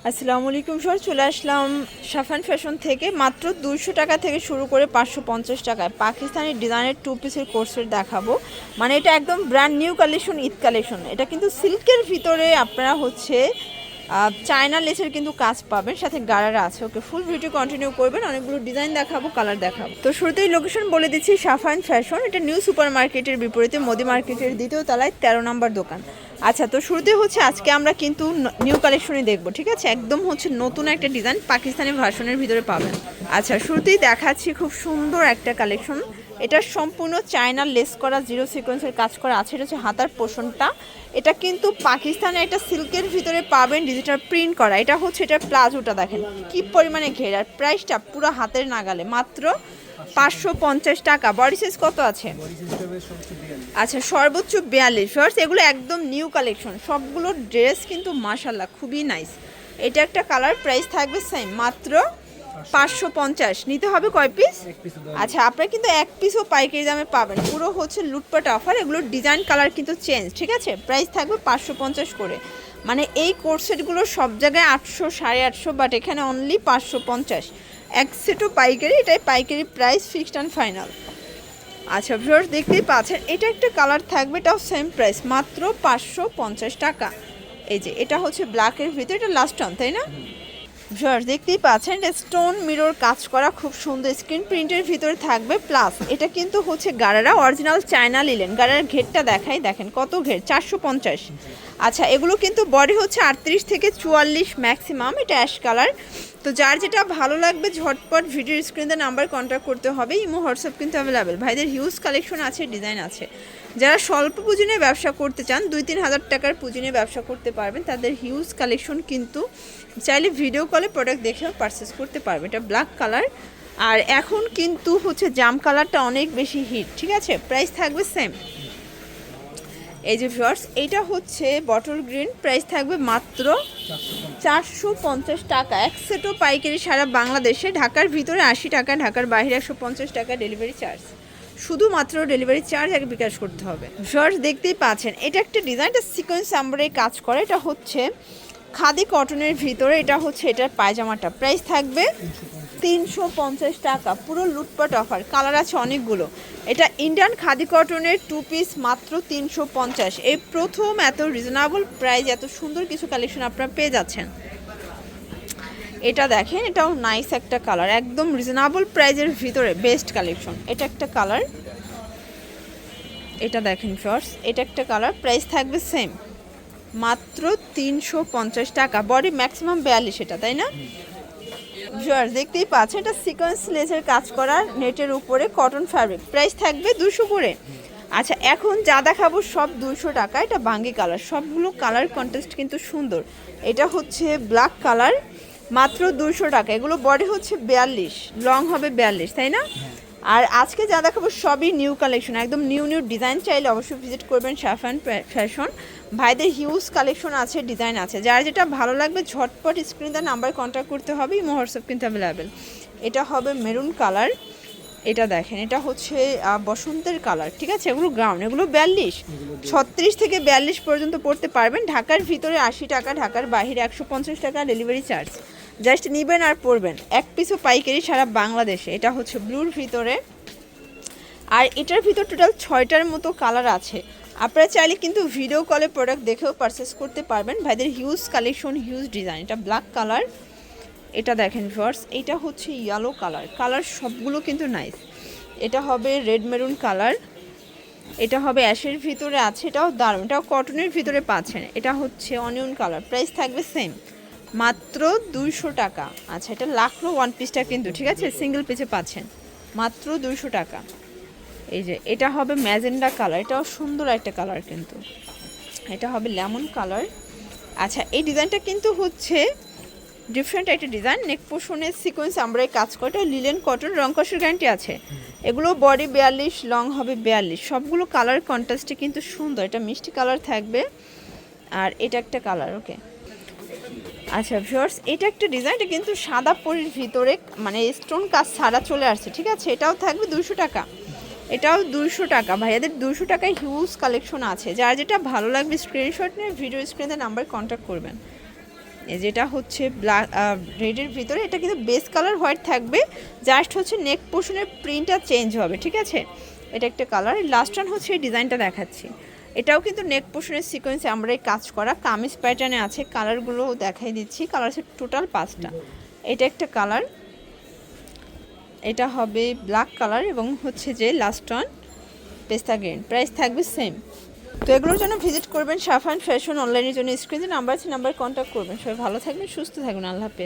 আসসালামু আলাইকুম স্যার, চলে আসলাম সাফান ফ্যাশন থেকে। মাত্র 200 টাকা থেকে শুরু করে 550 টাকায় পাকিস্তানি ডিজাইনের টু পিসের কোর্সেট দেখাবো। মানে এটা একদম brand new collection, Eid collection. এটা কিন্তু সিল্কের ভিতরে আপনারা চায়না লেসের কিন্তু কাজ পাবেন, সাথে গারারা আছে। ওকে, ফুল ভিডিও কন্টিনিউ করবেন, অনেকগুলো ডিজাইন দেখাবো, কালার দেখাবো। তো শুরুতেই লোকেশন বলে দিচ্ছি, সাফান ফ্যাশন। এটা নিউ সুপার মার্কেটের বিপরীতে মোদি মার্কেটের দ্বিতীয় তলায় 13 নম্বর দোকান। আচ্ছা, তো শুরুতে আজকে আমরা কিন্তু নিউ কালেকশনই দেখবো, ঠিক আছে? একদম নতুন একটা ডিজাইন পাকিস্তানি ভার্সনের ভিতরে পাবেন। আচ্ছা, শুরুতেই দেখাচ্ছি খুব সুন্দর একটা কালেকশন। এটা সম্পূর্ণ চায়না লেস করা, জিরো সিকোয়েন্সের কাজ করা আছে। এটা হচ্ছে হাতার পোষণটা। এটা কিন্তু পাকিস্তানের একটা সিল্কের ভিতরে পাবেন, ডিজিটাল প্রিন্ট করা। এটা এটার প্লাজোটা দেখেন কি পরিমাণে ঘের, আর প্রাইসটা পুরো হাতের নাগালে, মাত্র 550 টাকা। বডি সাইজ কত আছে? আচ্ছা, সর্বোচ্চ 42 শর্টস। এগুলো একদম নিউ কালেকশন, সবগুলো ড্রেস কিন্তু মাশাআল্লাহ খুবই নাইস। এটা একটা কালার, প্রাইস থাকবে সেম, মাত্র 550। নিতে হবে কয় পিস? আচ্ছা, আপনারা কিন্তু এক পিসও পাইকারি দামে পাবেন। পুরো লুটপাট অফার। এগুলোর ডিজাইন কালার কিন্তু চেঞ্জ, ঠিক আছে? প্রাইস থাকবে 550 করে। মানে এই কোর্সেটগুলো সব জায়গায় 800, 850, বাট এখানে অনলি 550। এক সেটও পাইকারি, এটাই পাইকারি প্রাইস, ফিক্সড অ্যান্ড ফাইনাল। আচ্ছা ভিউয়ার্স, দেখতেই পাচ্ছেন এটা একটা কালার থাকবে, এটাও সেম প্রাইস, মাত্র 550 টাকা। এই যে এটা ব্ল্যাকের ভিতরে, এটা লাস্ট অন, তাই না? ভিউয়ার্স, দেখতেই পাচ্ছেন এটা স্টোন মিরর কাজ করা, খুব সুন্দর স্ক্রিন প্রিন্টের ভিতরে থাকবে। প্লাস এটা কিন্তু গারারা, অরিজিনাল চায়না লিলেন। গারার ঘেরটা দেখেন কত ঘের, 450। আচ্ছা, এগুলো কিন্তু বডি 38 থেকে 44 ম্যাক্সিমাম। এটা অ্যাশ কালার। তো যার যেটা ভালো লাগবে ঝটপট ভিডিও স্ক্রিনে নাম্বার কন্ট্যাক্ট করতে হবে। ইমো হোয়াটসঅ্যাপ কিন্তু অ্যাভেলেবেল। ভাইদের হিউজ কালেকশন আছে, ডিজাইন আছে। যারা স্বল্প পুঁজি নিয়ে ব্যবসা করতে চান, 2-3 হাজার টাকার পুঁজি নিয়ে ব্যবসা করতে পারবেন, তাদের হিউজ কালেকশন কিন্তু চাইলে ভিডিও কলে প্রোডাক্ট দেখেও পারচেস করতে পারবেন। এটা ব্ল্যাক কালার, আর এখন কিন্তু জাম কালারটা অনেক বেশি হিট, ঠিক আছে? প্রাইস থাকবে সেম। এই যে ভিউয়ার্স, এইটা বটল গ্রিন, প্রাইস থাকবে মাত্র 450 টাকা। এক সেটও পাইকারি সারা বাংলাদেশে, ঢাকার ভিতরে 80 টাকা, ঢাকার বাইরে 150 টাকা ডেলিভারি চার্জ। শুধুমাত্র ডেলিভারি চার্জ আগে বিকাশ করতে হবে। ভিউয়ার্স, দেখতেই পাচ্ছেন এটা একটা ডিজাইন, এটা সিকোয়েন্স আমরাই কাজ করে। এটা খাদি কটনের ভিতরে। এটা এটার পায়জামাটা, প্রাইস থাকবে 350 টাকা। পুরো লুটপাট অফার, কালার আছে অনেকগুলো। এটা ইন্ডিয়ান খাদি কটনের টু পিস, মাত্র 350। এই প্রথম এত রিজনেবল প্রাইস, এত সুন্দর কিছু কালেকশন আপনারা পেয়ে যাচ্ছেন। এটা দেখেন, এটাও নাইস একটা কালার, একদম রিজনেবল প্রাইজের ভিতরে বেস্ট কালেকশন। এটা একটা কালার, এটা দেখেন ফার্স্ট, এটা একটা কালার, প্রাইস থাকবে সেম, মাত্র 350 টাকা। বডি ম্যাক্সিমাম 42, এটা তাই না? ভিউয়ার্স, দেখতেই পাচ্ছেন এটা সিকোয়েন্স লেসের কাজ করা, নেটের উপরে কটন ফ্যাব্রিক, প্রাইস থাকবে 200 করে। আচ্ছা, এখন যা দেখাবো সব 200 টাকা। এটা বাঙ্গি কালার, সবগুলো কালার কন্ট্রাস্ট কিন্তু সুন্দর। এটা ব্ল্যাক কালার, মাত্র 200 টাকা। এগুলো বডি 42, লং হবে 42, তাই না? আর আজকে যা দেখাবো সবই নিউ কালেকশন, একদম নিউ ডিজাইন। চাইলে অবশ্যই ভিজিট করবেন সাফান ফ্যাশন। ভাইদের হিউজ কালেকশন আছে, ডিজাইন আছে। যার যেটা ভালো লাগবে ঝটপট স্ক্রিনে নাম্বার কন্ট্যাক্ট করতে হবে। ইমো হোয়াটসঅ্যাপ কিন্তু অ্যাভেলেবেল। এটা হবে মেরুন কালার, এটা দেখেন, এটা বসন্তের কালার, ঠিক আছে? এগুলো গ্রাউন্ড, এগুলো 42, 36 থেকে 42 পর্যন্ত পড়তে পারবেন। ঢাকার ভিতরে 80 টাকা, ঢাকার বাইরে 150 টাকা ডেলিভারি চার্জ। জাস্ট নেবেন আর পরবেন, এক পিসও পাইকারি সারা বাংলাদেশে। এটা ব্লুর ভিতরে, আর এটার ভিতর টোটাল 6টার মতো কালার আছে। আপনারা চাইলে কিন্তু ভিডিও কলে প্রোডাক্ট দেখেও পারচেস করতে পারবেন। ভাইদের হিউজ কালেকশন, হিউজ ডিজাইন। এটা ব্ল্যাক কালার, এটা দেখেন ভিউয়ার্স, এটা ইয়েলো কালার। কালার সবগুলো কিন্তু নাইস। এটা হবে রেড মেরুন কালার, এটা হবে অ্যাশের ভিতরে আছে, এটাও দারুণ। এটাও কটনের ভিতরে পাচ্ছেন। এটা অনিয়ন কালার, প্রাইস থাকবে সেম, মাত্র 200 টাকা। আচ্ছা, এটা লাখনো ওয়ান পিসটা কিন্তু, ঠিক আছে? সিঙ্গেল পিসে পাচ্ছেন, মাত্র 200 টাকা। এই যে এটা হবে ম্যাজেন্ডা কালার, এটাও সুন্দর একটা কালার কিন্তু। এটা হবে লেমন কালার। আচ্ছা, এই ডিজাইনটা কিন্তু ডিফারেন্ট একটা ডিজাইন। নেক পোর্শনের সিকোয়েন্স আমরা কাজ করি, এটা লিলেন কটন, রং কষের গ্যারান্টি আছে। এগুলো বডি 42, লং হবে 42। সবগুলো কালার কন্ট্রাস্টে কিন্তু সুন্দর। এটা মিষ্টি কালার থাকবে, আর এটা একটা কালার। ওকে, আচ্ছা ভিউয়ার্স, এটা একটা ডিজাইন, এটা কিন্তু সাদা পরির ভিতরে মানে স্টোন কাজ ছাড়া চলে আসছে, ঠিক আছে? এটাও থাকবে 200 টাকা। এটাও 200 টাকা। ভাইয়াদের 200 টাকায় হিউজ কালেকশন আছে। যার যেটা ভালো লাগবে স্ক্রিনশট নিয়ে ভিডিও স্ক্রিনে নাম্বার কন্ট্যাক্ট করবেন। যেটা হচ্ছে ব্ল্যাক রেডের ভিতরে, এটা কিন্তু বেস কালার হোয়াইট থাকবে, জাস্ট হচ্ছে নেক পোর্শনের প্রিন্টটা চেঞ্জ হবে, ঠিক আছে। এটা একটা কালার। লাস্ট ওয়ান হচ্ছে এই ডিজাইনটা দেখাচ্ছি, এটাও কিন্তু নেক পোর্শনের সিকোয়েন্সে আমরা এই কাজ করা, কামিজ প্যাটার্নে আছে। কালারগুলো দেখাই দিচ্ছি, কালার আছে টোটাল 5টা। এটা একটা কালার, এটা হবে ব্ল্যাক কালার এবং হচ্ছে যে লাস্ট ওয়ান পেস্তা গ্রিন। প্রাইস থাকবে সেম। তো এগুলোর জন্য ভিজিট করবেন সাফান ফ্যাশন। অনলাইনের জন্য স্ক্রিনে নাম্বার আছে, নাম্বার কন্ট্যাক্ট করবেন। সবাই ভালো থাকবেন, সুস্থ থাকবেন, আল্লাহ হাফেজ।